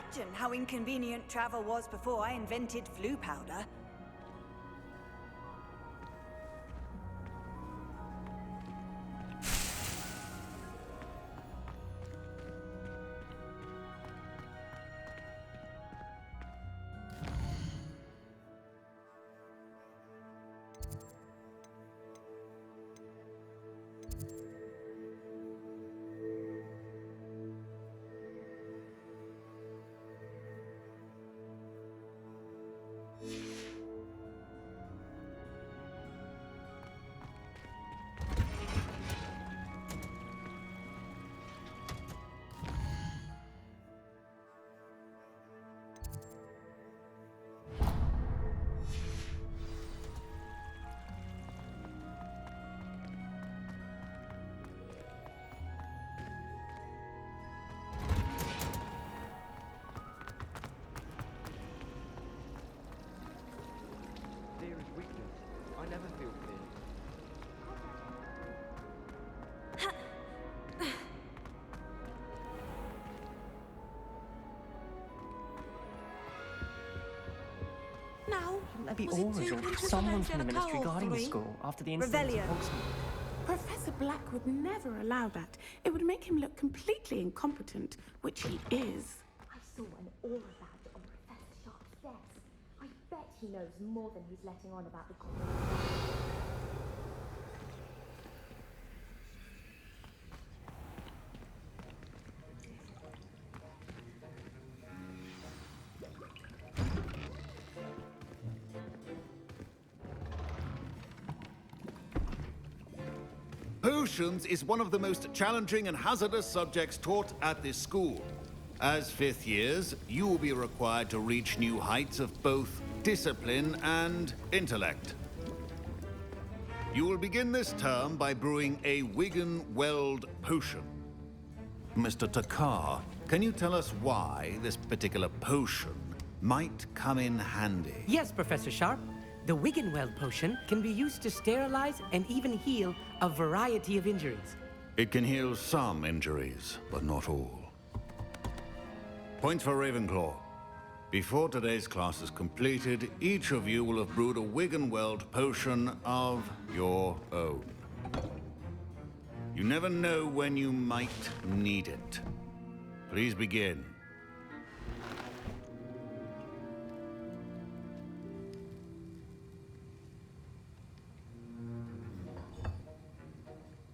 imagine how inconvenient travel was before I invented flu powder. I never feel fear. Now, Maybe was it Aura too or someone from the to ministry call guarding the three? school after the incident Revelio. at Hogsmeade. Professor Black would never allow that. It would make him look completely incompetent, which he is. I saw an aura badge on Professor Sharp's desk. I bet he knows more than he's letting on about the college. Potions is one of the most challenging and hazardous subjects taught at this school. As fifth years, you will be required to reach new heights of both discipline and intellect. You will begin this term by brewing a Wiggenweld potion. Mr. Takar, can you tell us why this particular potion might come in handy? Yes, Professor Sharp. The Wiggenweld potion can be used to sterilize and even heal a variety of injuries. It can heal some injuries, but not all. Points for Ravenclaw. Before today's class is completed, each of you will have brewed a Wiggenweld potion of your own. You never know when you might need it. Please begin.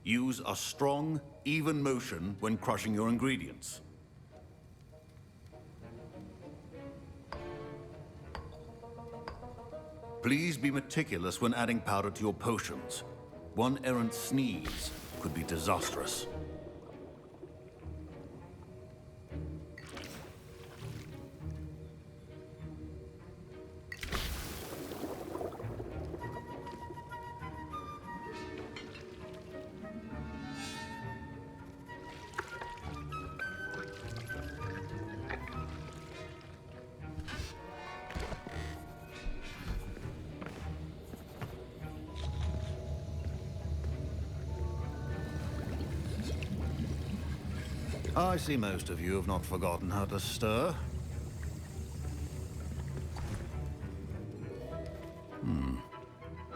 Use a strong, even motion when crushing your ingredients. Please be meticulous when adding powder to your potions. One errant sneeze could be disastrous. I see most of you have not forgotten how to stir.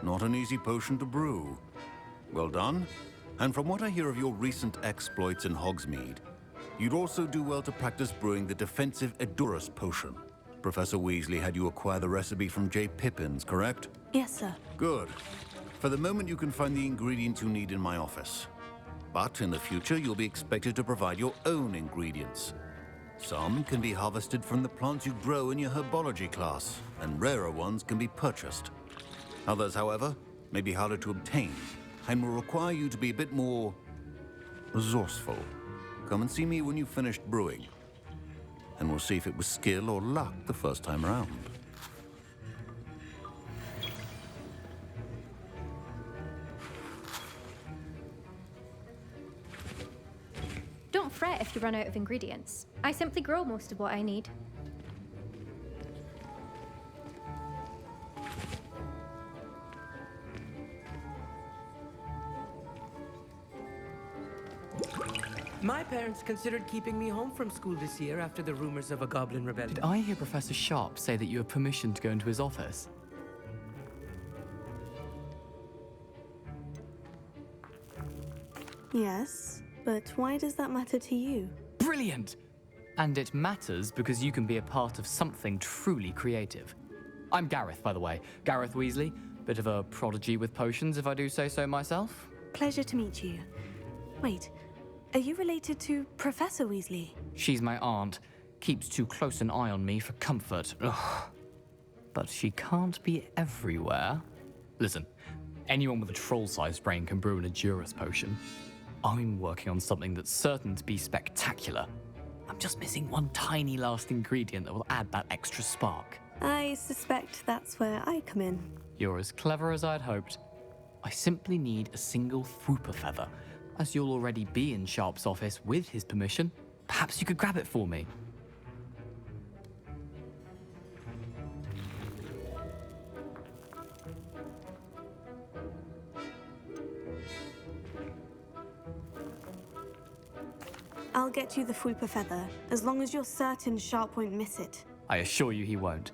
Not an easy potion to brew. Well done. And from what I hear of your recent exploits in Hogsmeade, you'd also do well to practice brewing the defensive Edurus potion. Professor Weasley had you acquire the recipe from J. Pippin's, correct? Yes, sir. Good. For the moment, you can find the ingredients you need in my office. But in the future, you'll be expected to provide your own ingredients. Some can be harvested from the plants you grow in your herbology class, and rarer ones can be purchased. Others, however, may be harder to obtain, and will require you to be a bit more resourceful. Come and see me when you've finished brewing, and we'll see if it was skill or luck the first time around. Don't fret if you run out of ingredients. I simply grow most of what I need. My parents considered keeping me home from school this year after the rumors of a goblin rebellion. Did I hear Professor Sharp say that you have permission to go into his office? Yes, but why does that matter to you? Brilliant! And it matters because you can be a part of something truly creative. I'm Gareth, by the way. Gareth Weasley. Bit of a prodigy with potions, if I do say so myself. Pleasure to meet you. Wait, are you related to Professor Weasley? She's my aunt. Keeps too close an eye on me for comfort. Ugh. But she can't be everywhere. Listen, anyone with a troll-sized brain can brew an Edurus potion. I'm working on something that's certain to be spectacular. I'm just missing one tiny last ingredient that will add that extra spark. I suspect that's where I come in. You're as clever as I'd hoped. I simply need a single Fwooper feather. As you'll already be in Sharp's office with his permission, perhaps you could grab it for me. I'll get you the Fwooper feather, as long as you're certain Sharp won't miss it. I assure you he won't.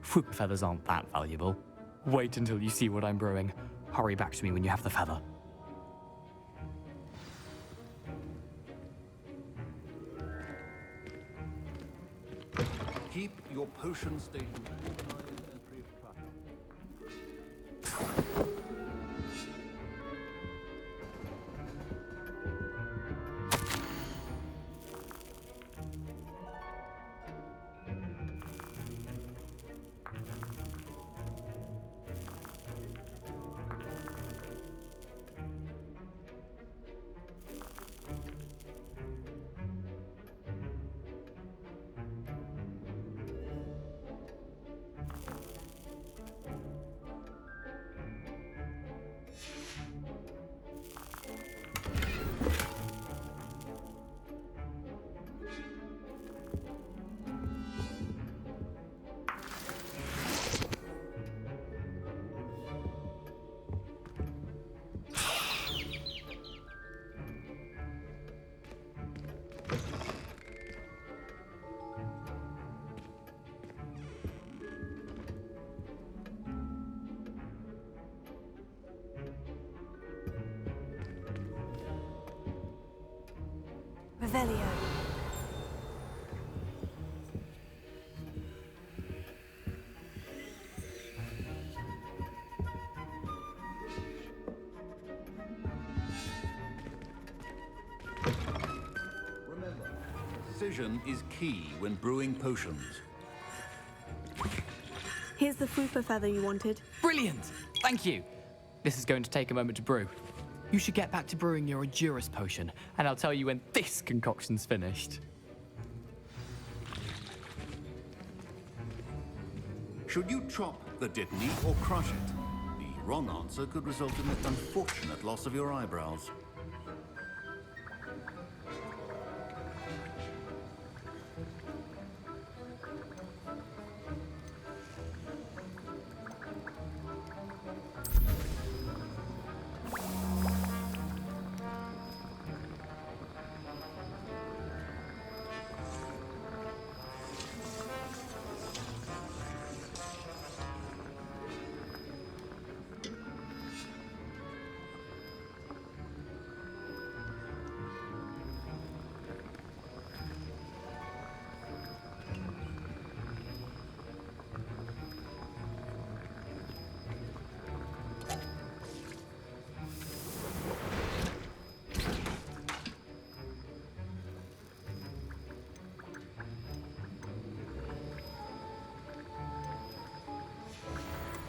Fwooper feathers aren't that valuable. Wait until you see what I'm brewing. Hurry back to me when you have the feather. Keep your potion station organized and free of traffic. Revelio. Remember, precision is key when brewing potions. Here's the Fwooper feather you wanted. Brilliant! Thank you! This is going to take a moment to brew. You should get back to brewing your Edurus potion, and I'll tell you when this concoction's finished. Should you chop the Dittany or crush it? The wrong answer could result in the unfortunate loss of your eyebrows.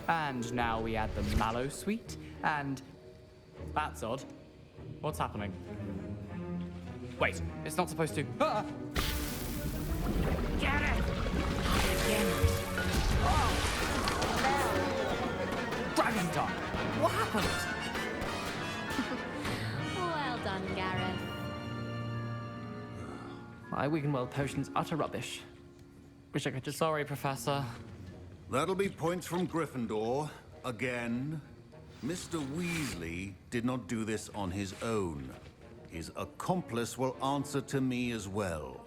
And now we add the mallow sweet, and... That's odd. What's happening? Wait, it's not supposed to... Ah! Get it! Dragon Dog! What happened? Well done, Gareth. My Wiggenweld potion's utter rubbish. Wish I could just... Sorry, Professor. That'll be points from Gryffindor. Again. Mr. Weasley did not do this on his own. his accomplice will answer to me as well.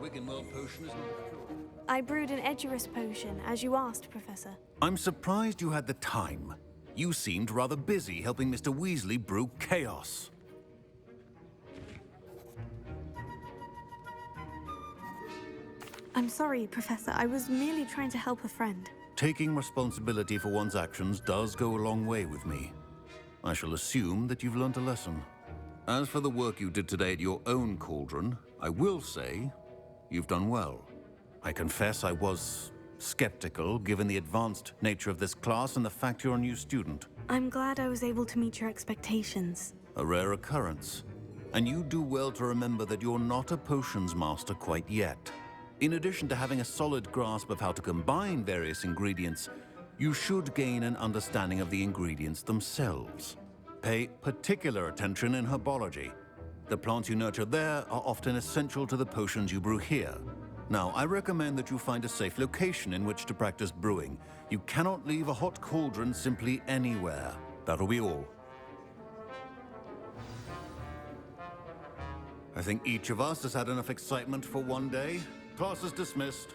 Wiggenweld potion is not a cure. I brewed an Edurus potion, as you asked, Professor. I'm surprised you had the time. You seemed rather busy helping Mr. Weasley brew chaos. I'm sorry, Professor. I was merely trying to help a friend. Taking responsibility for one's actions does go a long way with me. I shall assume that you've learnt a lesson. As for the work you did today at your own cauldron, I will say you've done well. I confess I was skeptical, given the advanced nature of this class and the fact you're a new student. I'm glad I was able to meet your expectations. A rare occurrence. And you do well to remember that you're not a potions master quite yet. In addition to having a solid grasp of how to combine various ingredients, you should gain an understanding of the ingredients themselves. Pay particular attention in herbology. The plants you nurture there are often essential to the potions you brew here. Now, I recommend that you find a safe location in which to practice brewing. You cannot leave a hot cauldron simply anywhere. That'll be all. I think each of us has had enough excitement for one day. Class is dismissed.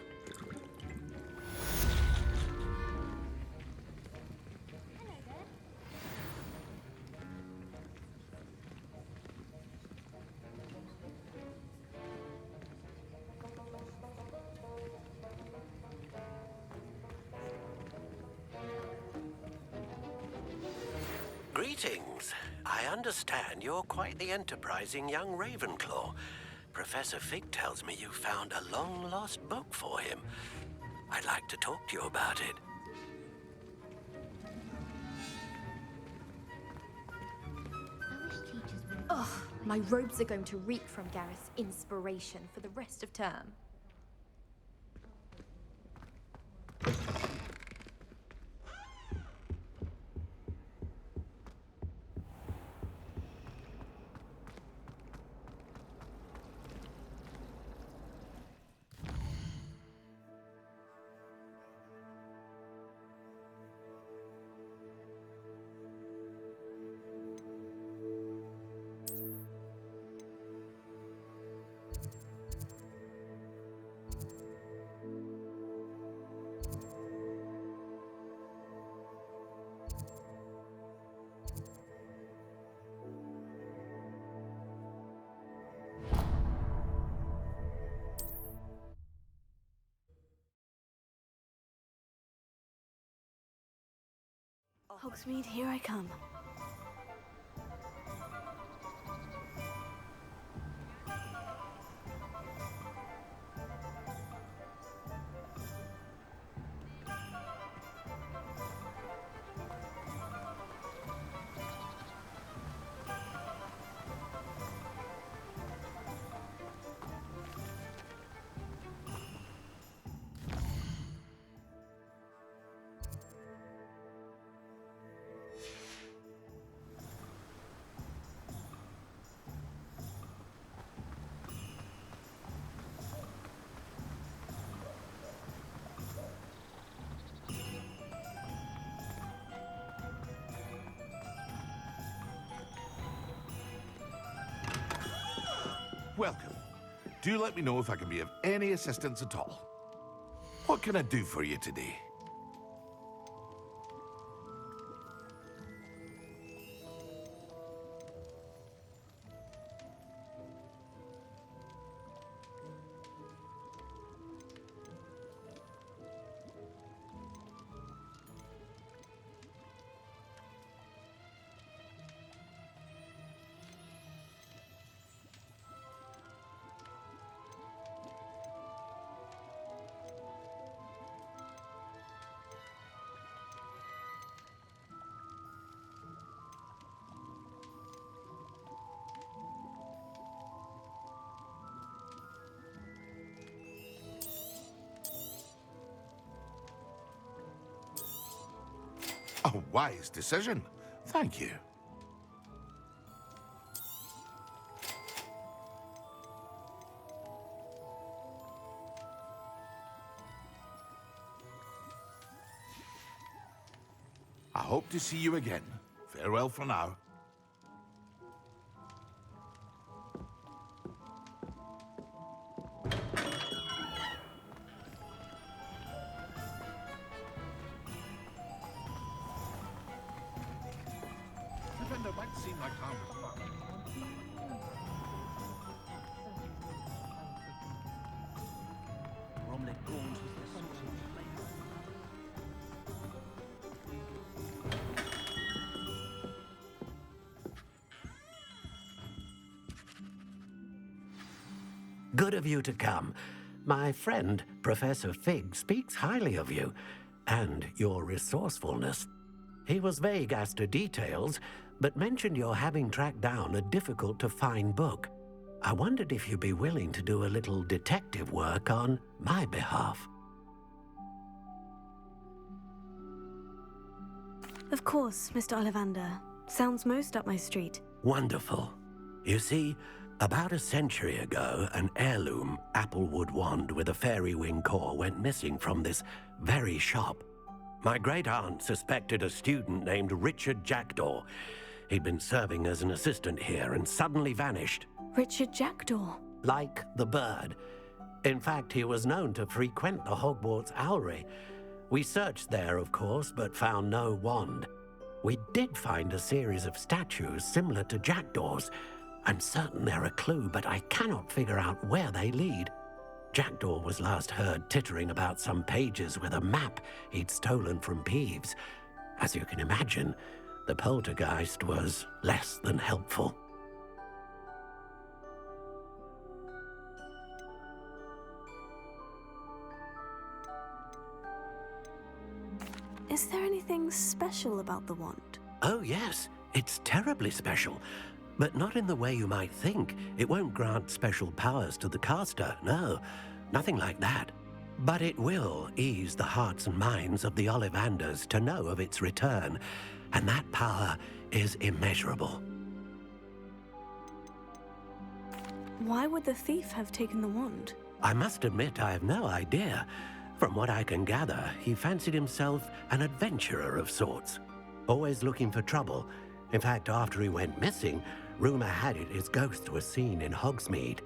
Greetings. I understand you're quite the enterprising young Ravenclaw. Professor Fig tells me you found a long-lost book for him. I'd like to talk to you about it. Ugh, my robes are going to reek from Gareth's inspiration for the rest of term. Hogsmeade, here I come. Welcome. Do let me know if I can be of any assistance at all. What can I do for you today? A wise decision. Thank you. I hope to see you again. Farewell for now. Defender might seem like harmless fun. Good of you to come. My friend, Professor Fig, speaks highly of you and your resourcefulness. He was vague as to details, but mentioned your having tracked down a difficult-to-find book. I wondered if you'd be willing to do a little detective work on my behalf. Of course, Mr. Ollivander. Sounds most up my street. Wonderful. You see, about a century ago, an heirloom applewood wand with a fairy wing core went missing from this very shop. My great-aunt suspected a student named Richard Jackdaw. He'd been serving as an assistant here and suddenly vanished. Richard Jackdaw? Like the bird. In fact, he was known to frequent the Hogwarts Owlry. We searched there, of course, but found no wand. We did find a series of statues similar to Jackdaw's. I'm certain they're a clue, but I cannot figure out where they lead. Jackdaw was last heard tittering about some pages with a map he'd stolen from Peeves. As you can imagine, the poltergeist was less than helpful. Is there anything special about the wand? Oh yes, it's terribly special. But not in the way you might think. It won't grant special powers to the caster, no. Nothing like that. But it will ease the hearts and minds of the Ollivanders to know of its return, and that power is immeasurable. Why would the thief have taken the wand? I must admit I have no idea. From what I can gather, he fancied himself an adventurer of sorts. Always looking for trouble. In fact, after he went missing, rumor had it his ghost was seen in Hogsmeade.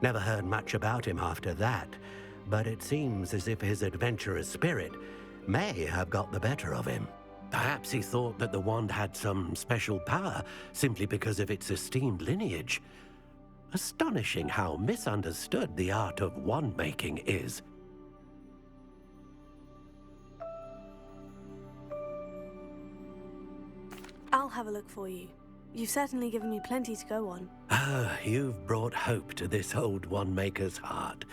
Never heard much about him after that, but it seems as if his adventurous spirit may have got the better of him. Perhaps he thought that the wand had some special power simply because of its esteemed lineage. Astonishing how misunderstood the art of wand-making is. I'll have a look for you. You've certainly given me plenty to go on. Ah, you've brought hope to this old wand-maker's heart.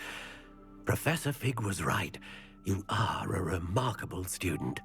Professor Fig was right. You are a remarkable student.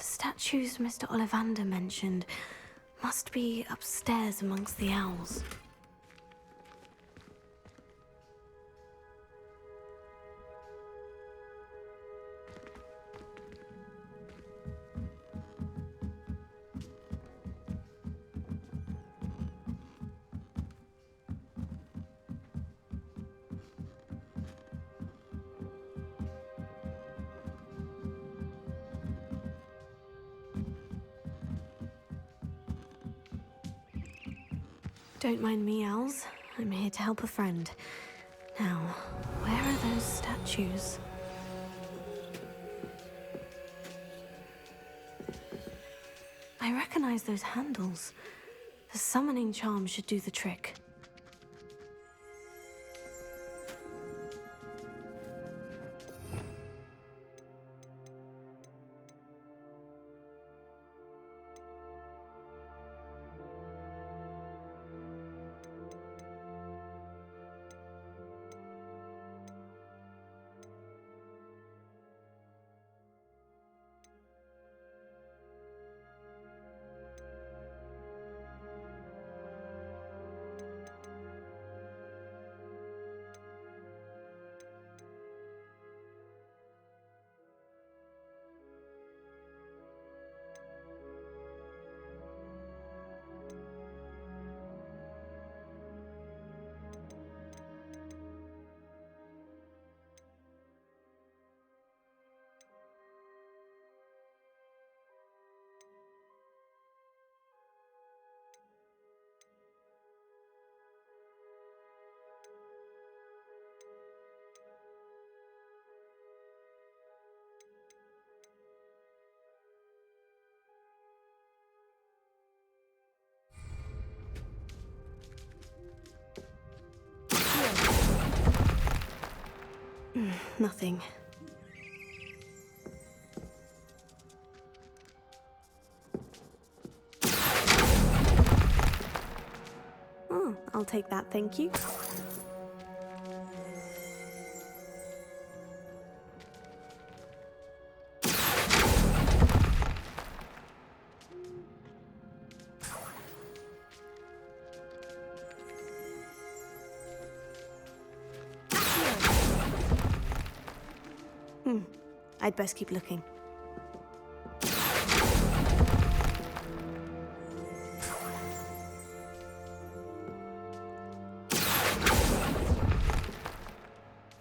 Statues Mr. Ollivander mentioned must be upstairs amongst the owls. Don't mind me, owls. I'm here to help a friend. Now, where are those statues? I recognize those handles. The summoning charm should do the trick. Nothing. Oh, I'll take that, thank you. I'd best keep looking.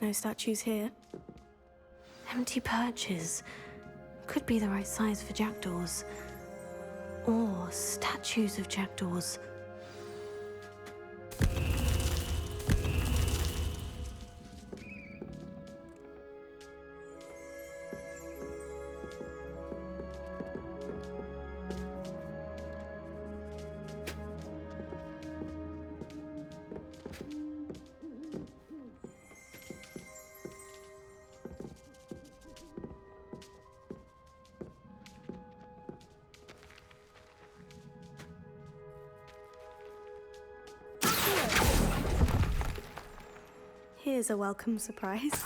No statues here. Empty perches. Could be the right size for jackdaws. Or statues of jackdaws. Here's a welcome surprise.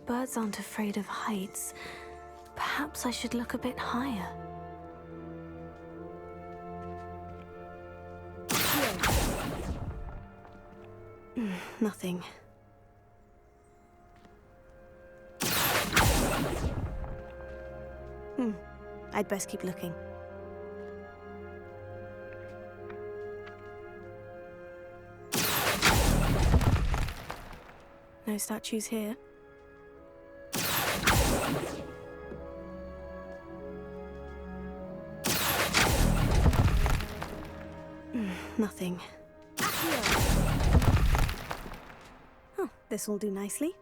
Birds aren't afraid of heights. Perhaps I should look a bit higher. Nothing. I'd best keep looking. No statues here. Nothing. Oh, this will do nicely.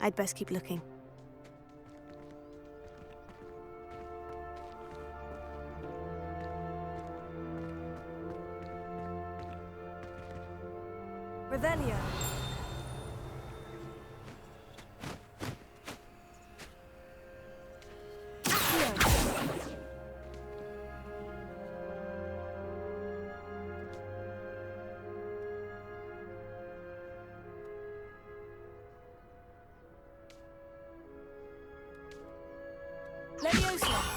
I'd best keep looking. Revelio. Leviosa.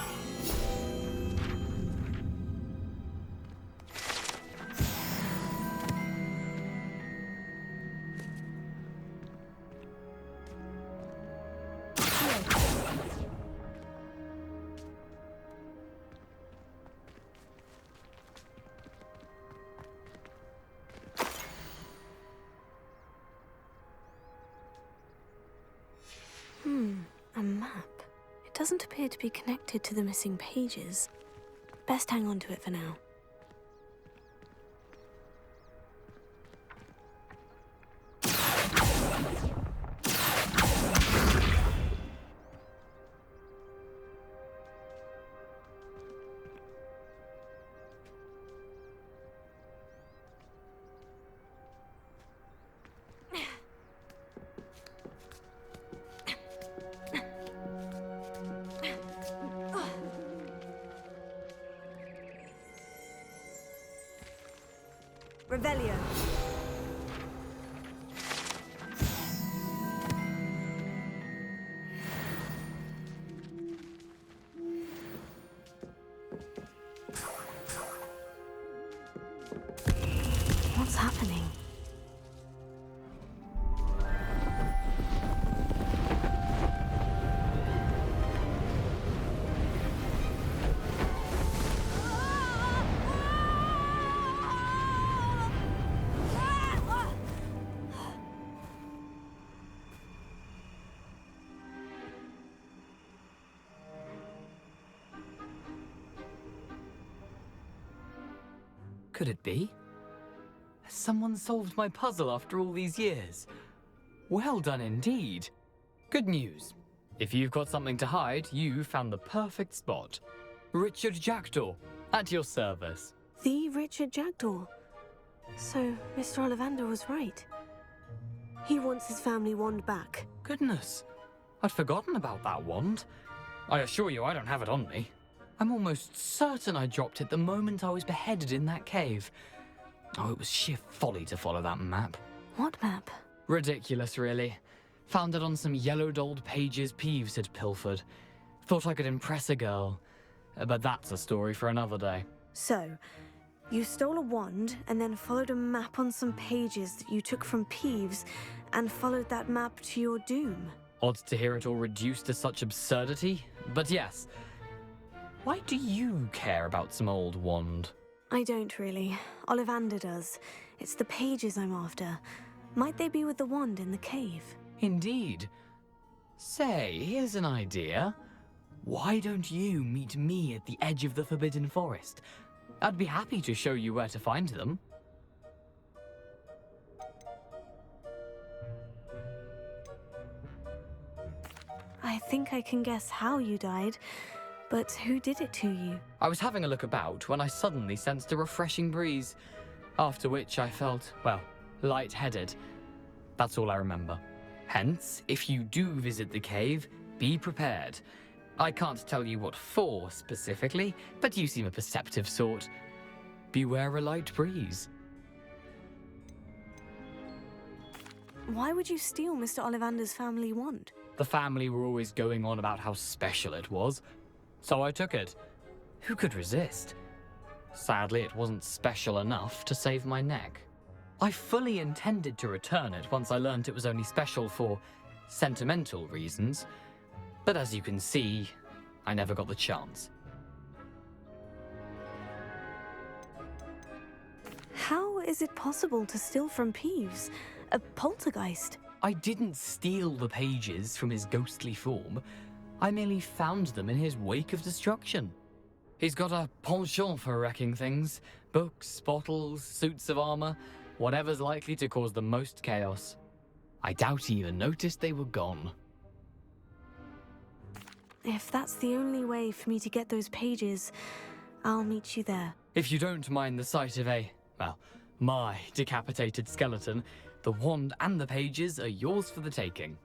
A map. It doesn't appear to be connected to the missing pages. Best hang on to it for now. Revelio. What's happening? Could it be? Has someone solved my puzzle after all these years? Well done indeed. Good news. If you've got something to hide, you found the perfect spot. Richard Jackdaw, at your service. The Richard Jackdaw. So, Mr. Ollivander was right. He wants his family wand back. Goodness, I'd forgotten about that wand. I assure you I don't have it on me. I'm almost certain I dropped it the moment I was beheaded in that cave. Oh, it was sheer folly to follow that map. What map? Ridiculous, really. Found it on some yellowed old pages Peeves had pilfered. Thought I could impress a girl. But that's a story for another day. So, you stole a wand and then followed a map on some pages that you took from Peeves and followed that map to your doom. Odd to hear it all reduced to such absurdity, but yes. Why do you care about some old wand? I don't really. Ollivander does. It's the pages I'm after. Might they be with the wand in the cave? Indeed. Say, here's an idea. Why don't you meet me at the edge of the Forbidden Forest? I'd be happy to show you where to find them. I think I can guess how you died, but who did it to you? I was having a look about when I suddenly sensed a refreshing breeze, after which I felt, well, lightheaded. That's all I remember. Hence, if you do visit the cave, be prepared. I can't tell you what for specifically, but you seem a perceptive sort. Beware a light breeze. Why would you steal Mr. Ollivander's family wand? The family were always going on about how special it was, so I took it. Who could resist? Sadly, it wasn't special enough to save my neck. I fully intended to return it once I learned it was only special for sentimental reasons, but as you can see, I never got the chance. How is it possible to steal from Peeves? A poltergeist? I didn't steal the pages from his ghostly form. I merely found them in his wake of destruction. He's got a penchant for wrecking things. Books, bottles, suits of armor, whatever's likely to cause the most chaos. I doubt he even noticed they were gone. If that's the only way for me to get those pages, I'll meet you there. If you don't mind the sight of my decapitated skeleton, the wand and the pages are yours for the taking.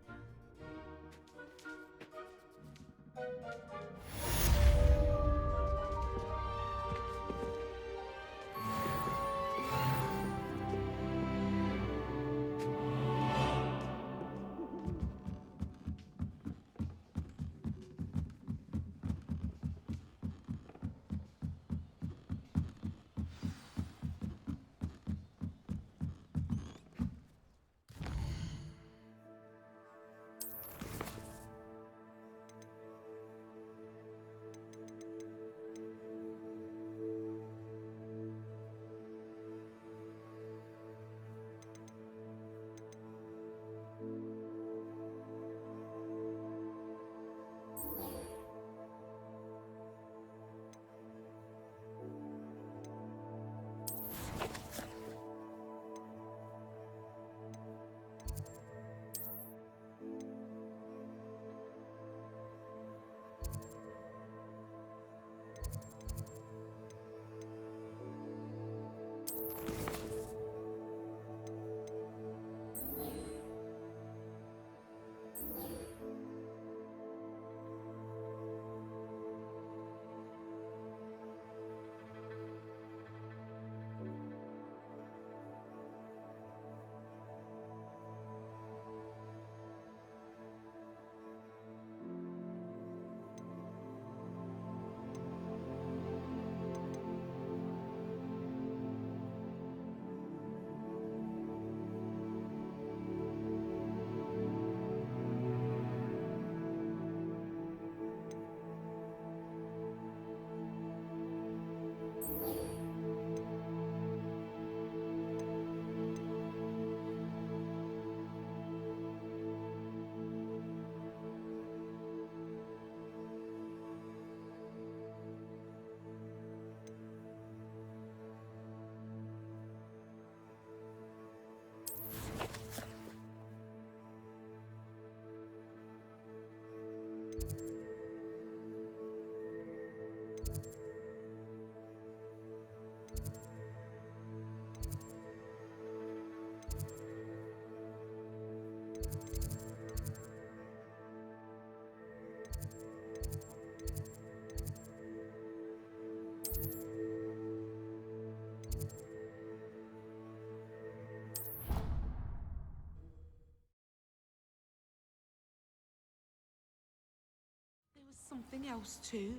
There was something else too.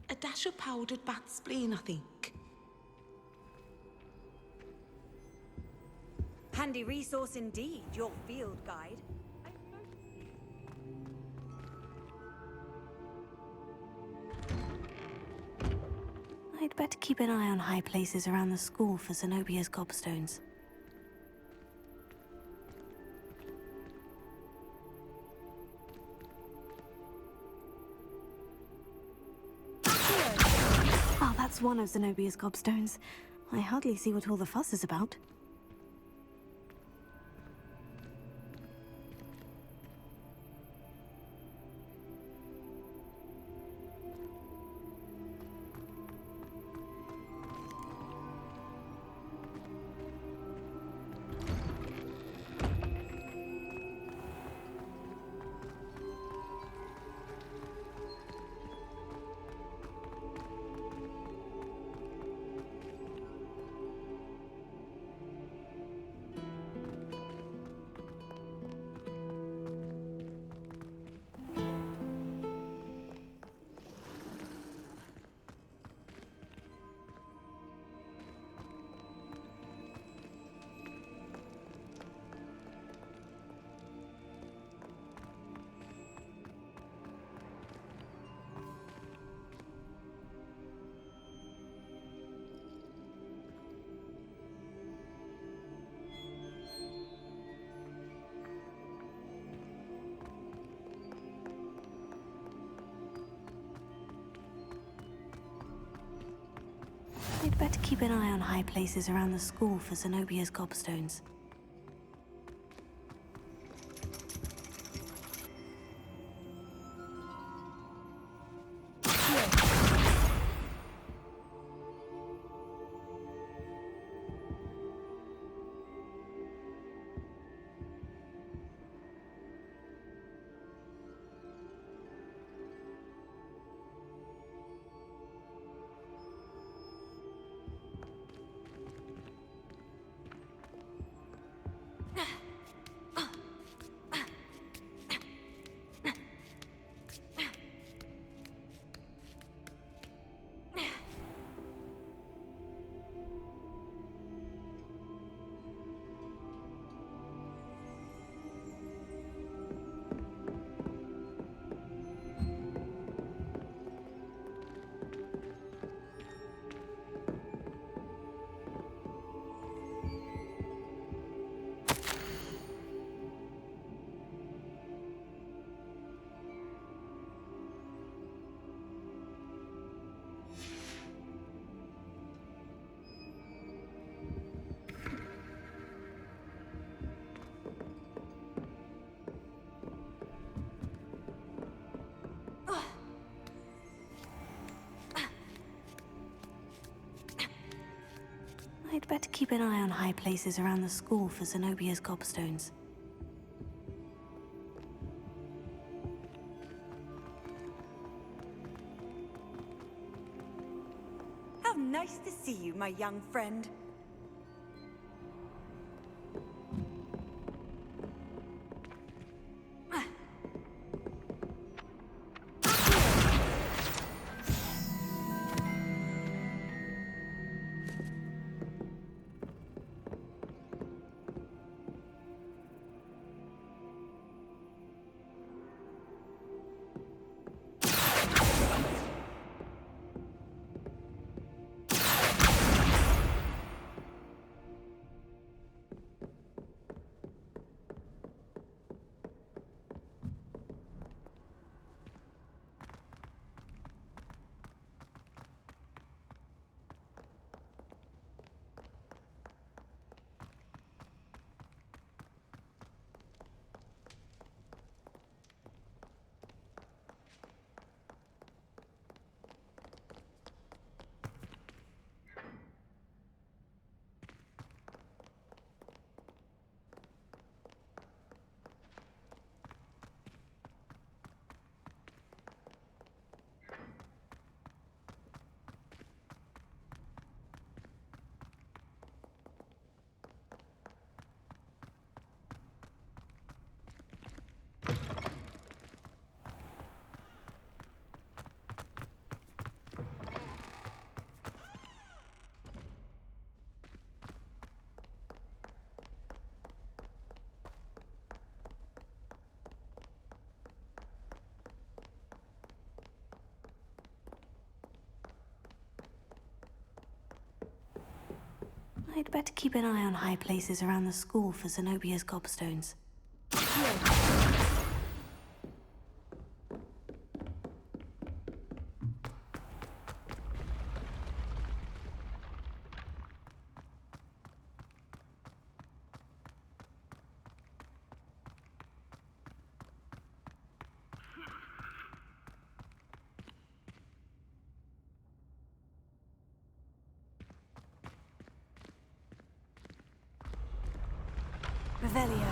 A dash of powdered bat spleen, I think. Handy resource indeed, your field guide. I'd better keep an eye on high places around the school for Zenobia's gobstones. Oh, that's one of Zenobia's gobstones. I hardly see what all the fuss is about. I'd better keep an eye on high places around the school for Zenobia's gobstones. I'd better keep an eye on high places around the school for Zenobia's gobstones. How nice to see you, my young friend. I'd better keep an eye on high places around the school for Zenobia's Gobstones. Revelio.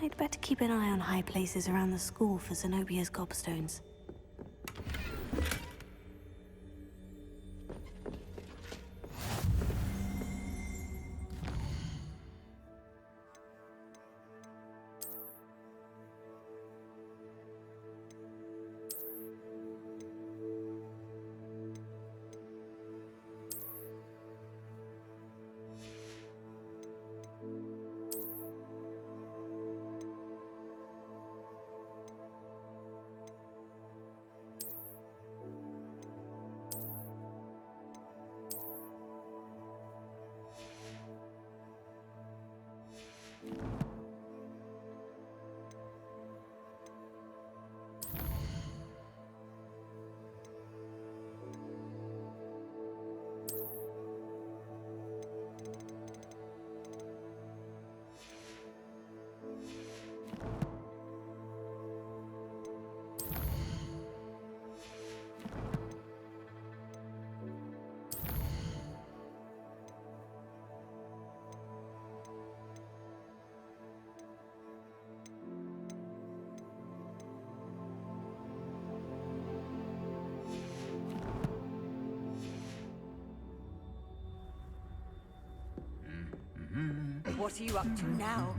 I'd better keep an eye on high places around the school for Zenobia's Gobstones. What are you up to now?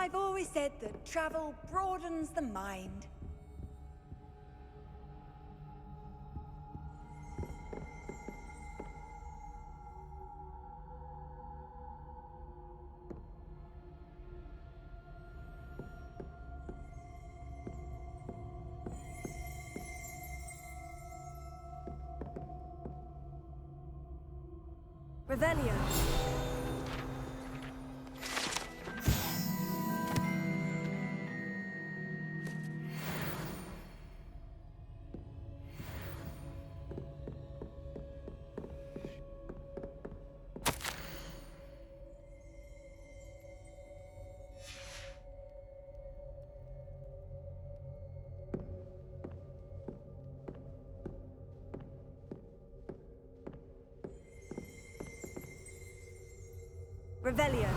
I've always said that travel broadens the mind. Revelio. Revelio.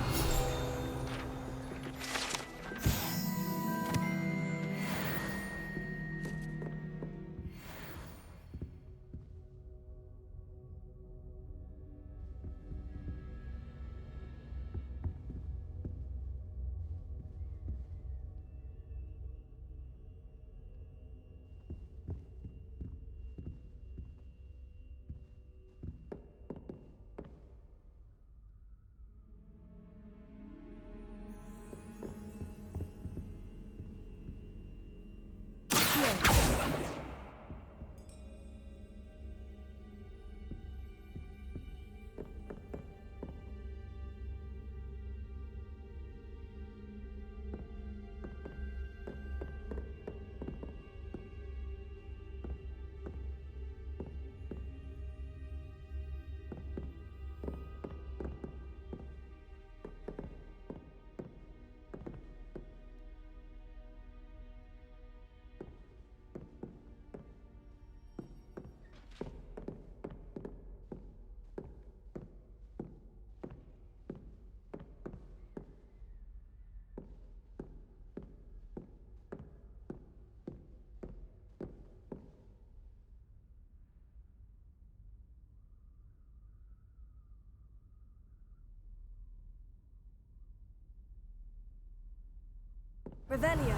Revelio.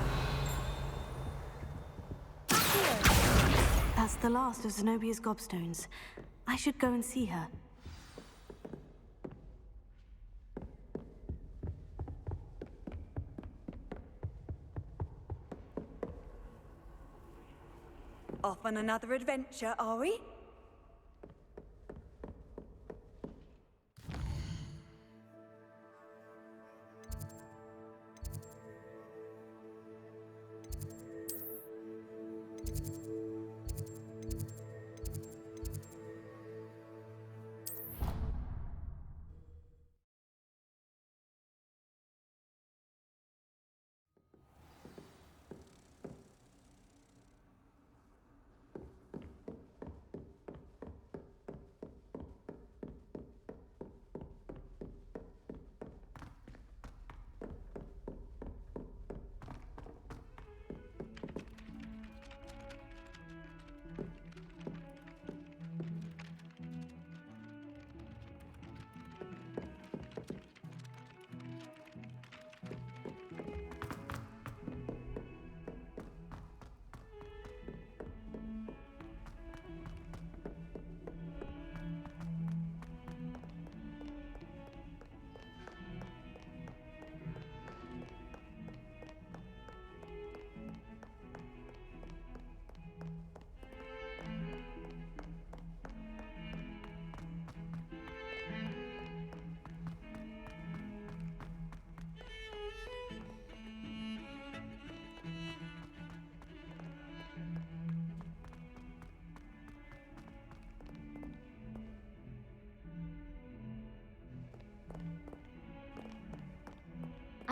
That's the last of Zenobia's Gobstones. I should go and see her. Off on another adventure, are we?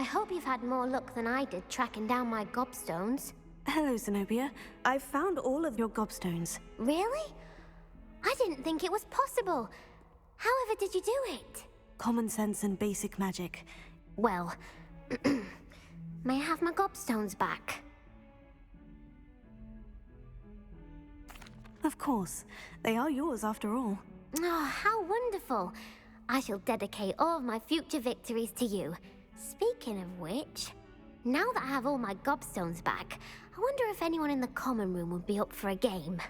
I hope you've had more luck than I did tracking down my gobstones. Hello, Zenobia. I've found all of your Gobstones. Really? I didn't think it was possible. However did you do it? Common sense and basic magic. Well, may I have my gobstones back? Of course. They are yours after all. Oh, how wonderful. I shall dedicate all of my future victories to you. Speaking of which, now that I have all my gobstones back, I wonder if anyone in the common room would be up for a game.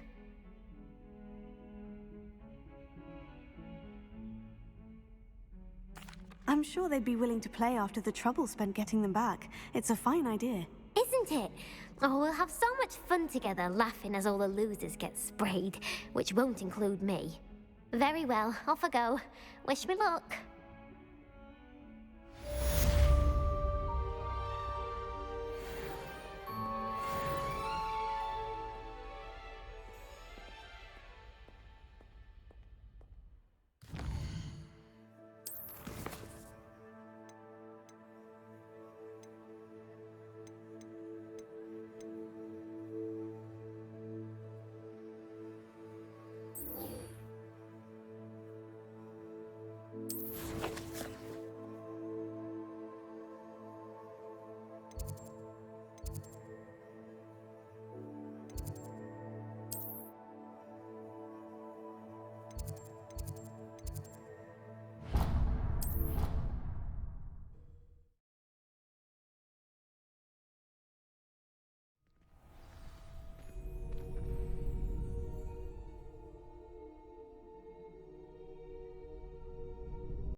I'm sure they'd be willing to play after the trouble spent getting them back. It's a fine idea. Isn't it? Oh, we'll have so much fun together laughing as all the losers get sprayed, which won't include me. Very well, off I go. Wish me luck.